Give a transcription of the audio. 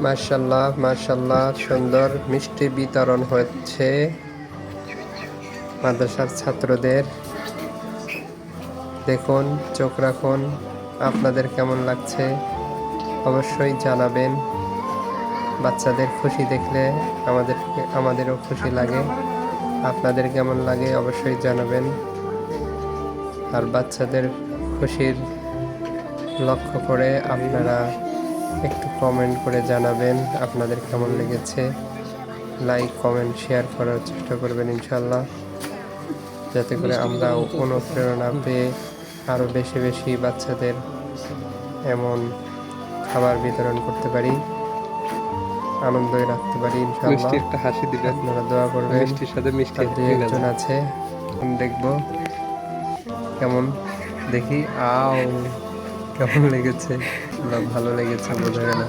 মাশাআল্লাহ মাশাআল্লাহ, সুন্দর মিষ্টি বিতরণ হচ্ছে মাদ্রাসার ছাত্রদের। দেখুন, চোখ রাখুন, আপনাদের কেমন লাগছে অবশ্যই জানাবেন। বাচ্চাদের খুশি দেখলে আমাদেরও খুশি লাগে। আপনাদের কেমন লাগে অবশ্যই জানাবেন। আর বাচ্চাদের খুশির লক্ষ্য করে আপনারা একটু কমেন্ট করে জানাবেন আপনাদের কেমন লেগেছে। লাইক কমেন্ট শেয়ার করার চেষ্টা করবেন ইনশাল্লাহ, যাতে করে আমরা অনুপ্রেরণা পেয়ে আরও বেশি বেশি বাচ্চাদের এমন খাবার বিতরণ করতে পারি, আনন্দই রাখতে পারি ইনশাল্লাহ। একটা হাসি দিবেন, আপনারা দোয়া করবেন। মিষ্টির সাথে মিষ্টি দু একজন আছে, দেখবো কেমন, দেখি কেমন লেগেছে। ভালো লেগেছে বোঝা গেল।